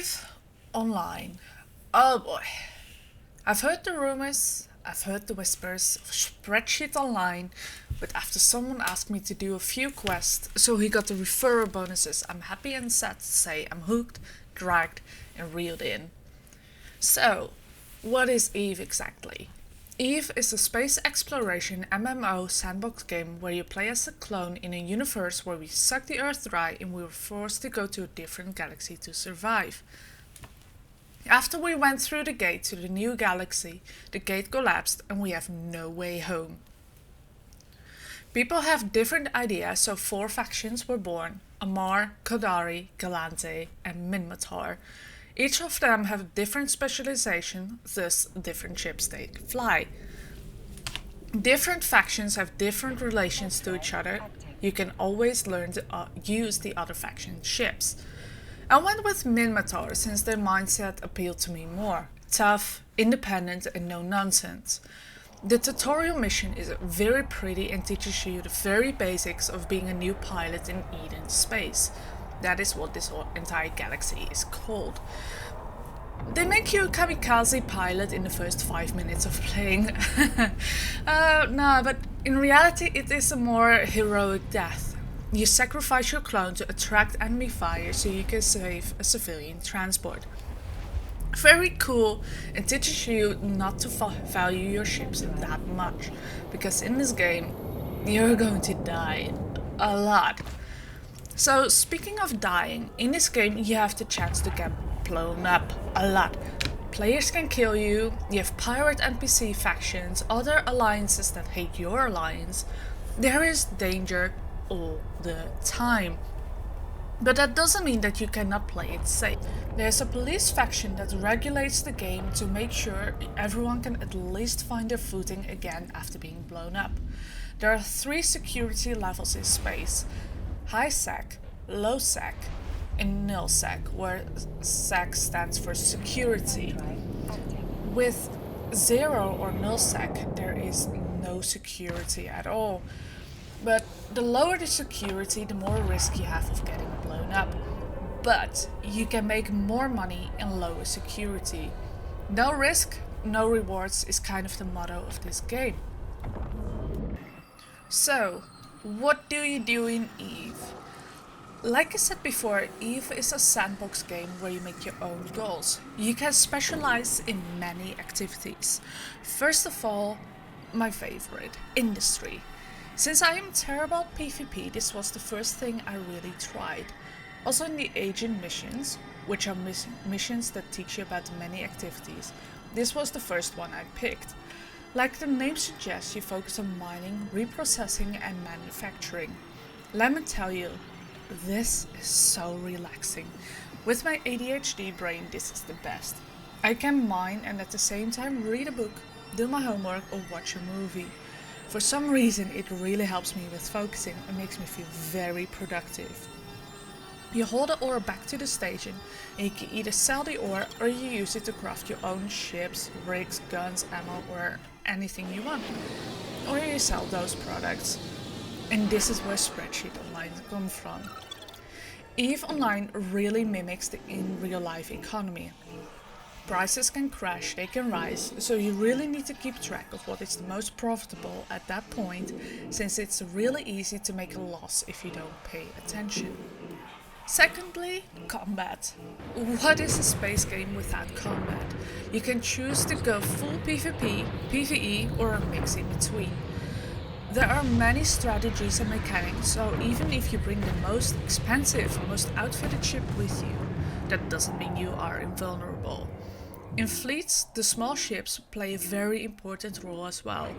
EVE Online. Oh boy. I've heard the rumors, I've heard the whispers of Spreadsheet Online, but after someone asked me to do a few quests so he got the referral bonuses, I'm happy and sad to say I'm hooked, dragged, and reeled in. So, what is EVE exactly? EVE is a space exploration MMO sandbox game where you play as a clone in a universe where we suck the Earth dry and we were forced to go to a different galaxy to survive. After we went through the gate to the new galaxy, the gate collapsed and we have no way home. People have different ideas, so 4 factions were born: Amar, Kodari, Galante, and Minmatar. Each of them have different specialization, thus different ships they fly. Different factions have different relations to each other. You can always learn to use the other faction's ships. I went with Minmatar since their mindset appealed to me more. Tough, independent, and no nonsense. The tutorial mission is very pretty and teaches you the very basics of being a new pilot in Eden space. That is what this entire galaxy is called. They make you a kamikaze pilot in the first 5 minutes of playing. No, but in reality it is a more heroic death. You sacrifice your clone to attract enemy fire so you can save a civilian transport. Very cool, and teaches you not to value your ships that much, because in this game you're going to die a lot. So speaking of dying, in this game you have the chance to get blown up a lot. Players can kill you, you have pirate NPC factions, other alliances that hate your alliance. There is danger all the time. But that doesn't mean that you cannot play it safe. There's a police faction that regulates the game to make sure everyone can at least find their footing again after being blown up. There are 3 security levels in space: high sec, low sec, and nil sec, where sec stands for security. With 0 or nil sec, there is no security at all. But the lower the security, the more risk you have of getting blown up. But you can make more money in lower security. No risk, no rewards is kind of the motto of this game. So, what do you do in EVE? Like I said before, EVE is a sandbox game where you make your own goals. You can specialize in many activities. First of all, my favorite, industry. Since I am terrible at PvP, this was the first thing I really tried. Also in the agent missions, which are missions that teach you about many activities, this was the first one I picked. Like the name suggests, you focus on mining, reprocessing and manufacturing. Let me tell you, this is so relaxing. With my ADHD brain, this is the best. I can mine and at the same time read a book, do my homework or watch a movie. For some reason it really helps me with focusing and makes me feel very productive. You haul the ore back to the station and you can either sell the ore or you use it to craft your own ships, rigs, guns, ammo or anything you want. Or you sell those products. And this is where Spreadsheet Online comes from. EVE Online really mimics the in real life economy. Prices can crash, they can rise, so you really need to keep track of what is the most profitable at that point, since it's really easy to make a loss if you don't pay attention. Secondly, combat. What is a space game without combat? You can choose to go full PvP, PvE or a mix in between. There are many strategies and mechanics, so even if you bring the most expensive, most outfitted ship with you, that doesn't mean you are invulnerable. In fleets, the small ships play a very important role as well.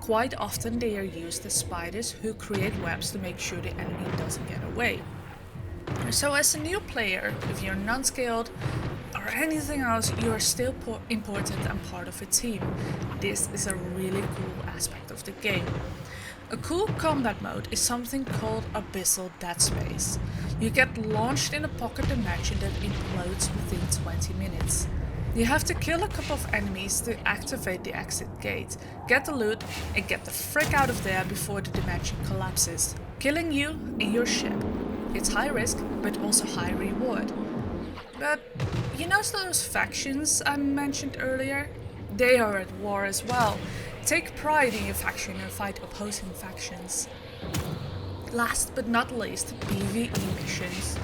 Quite often they are used as spiders who create webs to make sure the enemy doesn't get away. So as a new player, if you're non-skilled or anything else, you are still important and part of a team. This is a really cool aspect of the game. A cool combat mode is something called Abyssal Dead Space. You get launched in a pocket dimension that implodes within 20 minutes. You have to kill a couple of enemies to activate the exit gate, get the loot and get the frick out of there before the dimension collapses, killing you and your ship. It's high risk but also high reward. But you know those factions I mentioned earlier? They are at war as well. Take pride in your faction and fight opposing factions. Last but not least, PvE missions.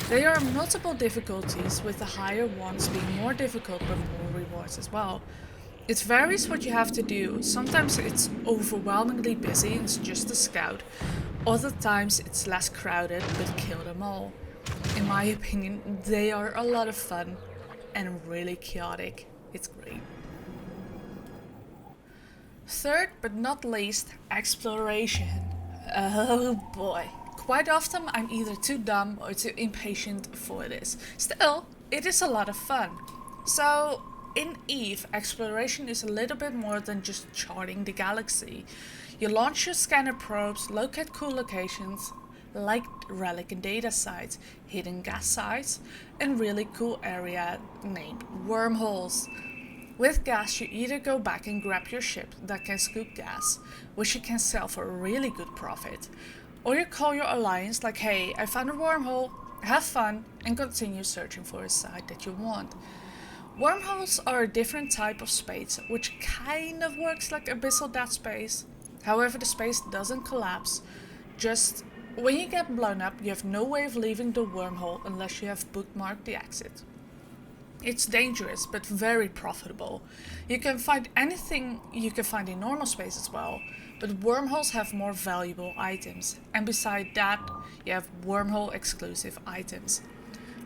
There are multiple difficulties, with the higher ones being more difficult but more rewards as well. It varies what you have to do. Sometimes it's overwhelmingly busy and it's just a scout. Other times it's less crowded but kill them all. In my opinion, they are a lot of fun and really chaotic. It's great. Third but not least, exploration. Oh boy. Quite often I'm either too dumb or too impatient for this. Still, it is a lot of fun. So, in EVE, exploration is a little bit more than just charting the galaxy. You launch your scanner probes, locate cool locations, like relic and data sites, hidden gas sites, and really cool area named Wormholes. With gas, you either go back and grab your ship that can scoop gas, which you can sell for a really good profit, or you call your alliance like, hey, I found a wormhole, have fun, and continue searching for a site that you want. Wormholes are a different type of space, which kind of works like Abyssal that space. However, the space doesn't collapse, just when you get blown up, you have no way of leaving the wormhole unless you have bookmarked the exit. It's dangerous, but very profitable. You can find anything you can find in normal space as well, but wormholes have more valuable items, and beside that, you have wormhole exclusive items.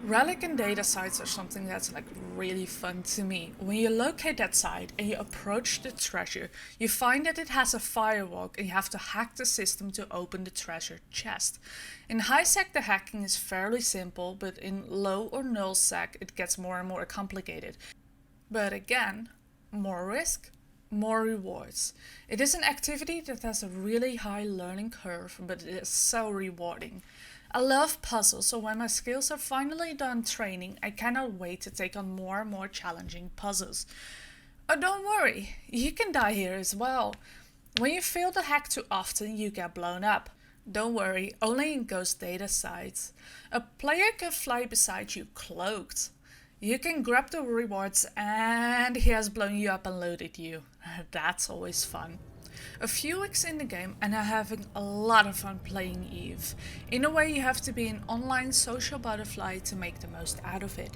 Relic and data sites are something that's like really fun to me. When you locate that site and you approach the treasure, you find that it has a firewalk and you have to hack the system to open the treasure chest. In high sec the hacking is fairly simple, but in low or null sec it gets more and more complicated. But again, more risk, more rewards. It is an activity that has a really high learning curve, but it is so rewarding. I love puzzles, so when my skills are finally done training, I cannot wait to take on more and more challenging puzzles. Oh, don't worry, you can die here as well. When you fail the hack too often, you get blown up. Don't worry, only in ghost data sites. A player can fly beside you cloaked. You can grab the rewards and he has blown you up and loaded you. That's always fun. A few weeks in the game and I'm having a lot of fun playing EVE. In a way, you have to be an online social butterfly to make the most out of it.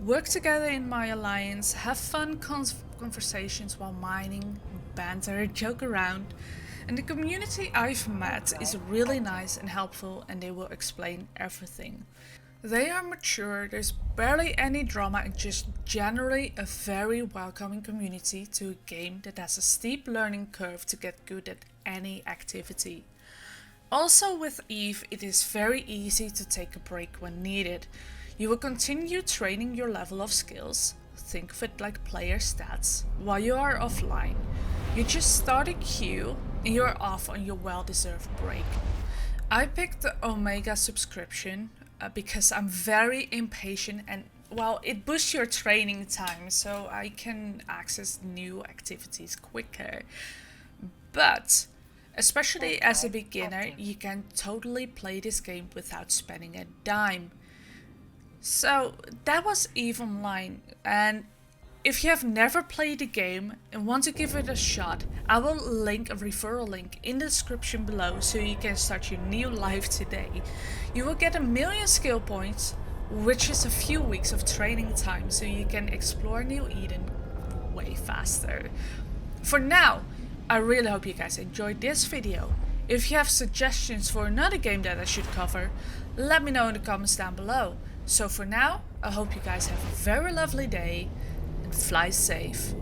Work together in my alliance, have fun conversations while mining, banter, joke around. And the community I've met is really nice and helpful, and they will explain everything. They are mature, there's barely any drama, and just generally a very welcoming community to a game that has a steep learning curve to get good at any activity. Also with EVE, it is very easy to take a break when needed. You will continue training your level of skills, think of it like player stats, while you are offline. You just start a queue and you're off on your well-deserved break. I picked the Omega subscription because I'm very impatient and, well, it boosts your training time so I can access new activities quicker. But especially as a beginner, you can totally play this game without spending a dime. So that was EVE Online, and if you have never played the game and want to give it a shot, I will link a referral link in the description below so you can start your new life today. You will get 1,000,000 skill points, which is a few weeks of training time, so you can explore New Eden way faster. For now, I really hope you guys enjoyed this video. If you have suggestions for another game that I should cover, let me know in the comments down below. So for now, I hope you guys have a very lovely day. Fly safe.